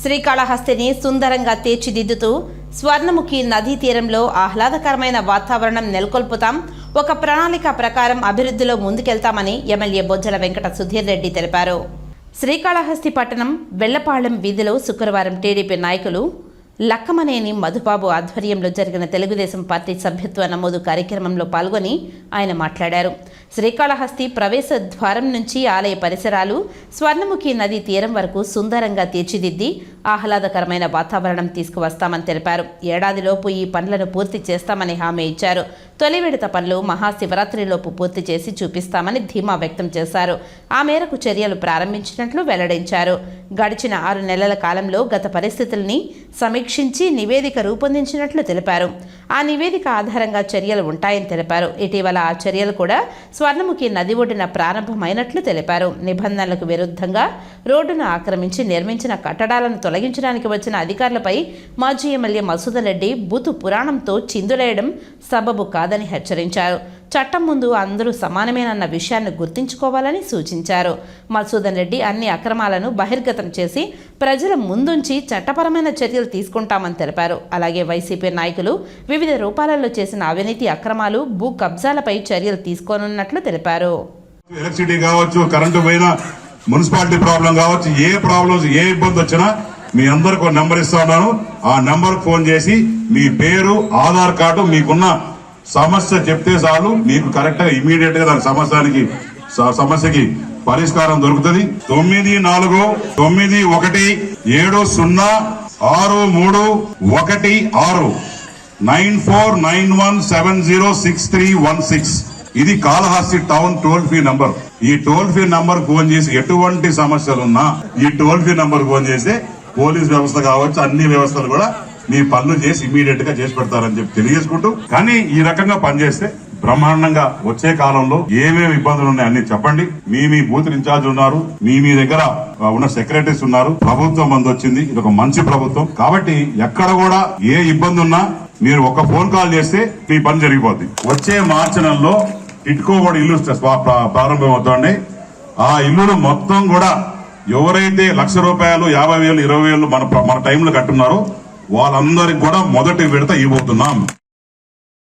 శ్రీకాళహస్తిని సుందరంగా తీర్చిదిద్దుతూ స్వర్ణముఖి నదీ తీరంలో ఆహ్లాదకరమైన వాతావరణం నెలకొల్పుతాం, ఒక ప్రణాళిక ప్రకారం అభివృద్ధిలో ముందుకెళ్తామని ఎమ్మెల్యే బొజ్జల వెంకట సుధీర్ రెడ్డి తెలిపారు. శ్రీకాళహస్తి పట్టణం వెళ్లపాళెం వీధిలో శుక్రవారం టీడీపీ నాయకులు లక్కమనేని మధుబాబు ఆధ్వర్యంలో జరిగిన తెలుగుదేశం పార్టీ సభ్యత్వ నమోదు కార్యక్రమంలో పాల్గొని ఆయన మాట్లాడారు. శ్రీకాళహస్తి ప్రవేశ ద్వారం నుంచి ఆలయ పరిసరాలు స్వర్ణముఖి నదీ తీరం వరకు సుందరంగా తీర్చిదిద్ది ఆహ్లాదకరమైన వాతావరణం తీసుకువస్తామని తెలిపారు. ఏడాదిలోపు ఈ పనులను పూర్తి చేస్తామని హామీ ఇచ్చారు. తొలి విడత పనులు మహాశివరాత్రిలోపు పూర్తి చేసి చూపిస్తామని ధీమా వ్యక్తం చేశారు. ఆ మేరకు చర్యలు ప్రారంభించినట్లు వెల్లడించారు. గడిచిన 6 నెలల కాలంలో గత పరిస్థితుల్ని సమీక్షించి నివేదిక రూపొందించినట్లు తెలిపారు. ఆ నివేదిక ఆధారంగా చర్యలు ఉంటాయని తెలిపారు. ఇటీవల ఆ చర్యలు కూడా స్వర్ణముఖి నది ఒడ్డున ప్రారంభమైనట్లు తెలిపారు. నిబంధనలకు విరుద్ధంగా రోడ్డును ఆక్రమించి నిర్మించిన కట్టడాలను తొలగించడానికి వచ్చిన అధికారులపై మాజీ ఎమ్మెల్యే మసూదన్ రెడ్డి బూతు పురాణంతో చిందులేయడం సబబు కాదని హెచ్చరించారు. చట్టం ముందు అందరూ సమానమేనన్న విషయాన్ని గుర్తుంచుకోవాలని సూచించారు. మసూదన్ రెడ్డి అన్ని అక్రమాలను బహిర్గతం చేసి ప్రజల ముందుంచి చట్టపరమైన చర్యలు తీసుకుంటామని తెలిపారు. అలాగే వైసీపీ నాయకులు వివిధ రూపాలలో చేసిన అవినీతి అక్రమాలు, భూ కబ్జాలపై చర్యలు తీసుకోనున్నట్లు తెలిపారు. ఎలక్ట్రిసిటీ కావచ్చు, కరెంటు పోయినా, మున్సిపాలిటీ ప్రాబ్లం కావచ్చు, ఏ ప్రాబ్లమ్స్ ఏ ఇబ్బంది వచ్చినా మీ అందరికి ఒక నెంబర్ ఇస్తా ఉన్నాను. ఆ నెంబర్ ఫోన్ చేసి మీ పేరు, ఆధార్ కార్డు, మీకున్న సమస్య చెప్తే చాలు, మీకు కరెక్ట్ గా ఇమీడియట్ గా దాని సమస్యకి పరిష్కారం దొరుకుతుంది. 9491706316 9491706316. ఇది Kalahasti town toll free number. ఈ టోల్ ఫ్రీ నంబర్ ఫోన్ చేసి ఎటువంటి సమస్యలున్నా ఈ టోల్ ఫ్రీ నంబర్ ఫోన్ చేస్తే పోలీస్ వ్యవస్థ కావచ్చు, అన్ని వ్యవస్థలు కూడా మీ పనులు చేసి ఇమీడియట్ గా చేసి పెడతారని చెప్పి తెలియజేసుకుంటూ, కానీ ఈ రకంగా పనిచేస్తే బ్రహ్మాండంగా వచ్చే కాలంలో ఏమేమి ఇబ్బందులు ఉన్నాయి అన్ని చెప్పండి. మీ బూత్ ఇన్ఛార్జ్ ఉన్నారు, మీ దగ్గర ఉన్న సెక్రటరీస్ ఉన్నారు. ప్రభుత్వం మంది వచ్చింది, ఇది ఒక మంచి ప్రభుత్వం కాబట్టి ఎక్కడ కూడా ఏ ఇబ్బంది ఉన్నా మీరు ఒక ఫోన్ కాల్ చేస్తే మీ పని జరిగిపోద్ది. వచ్చే మార్చి నెలలో టిట్కో కూడా ఇల్లు ప్రారంభమవుతాయి. ఆ ఇల్లులు మొత్తం కూడా ఎవరైతే ₹1,00,000, 50,000, 20,000 మన టైంలో కట్టున్నారో వాళ్ళందరికి కూడా మొదటి విడత ఇవ్వబోతున్నాం.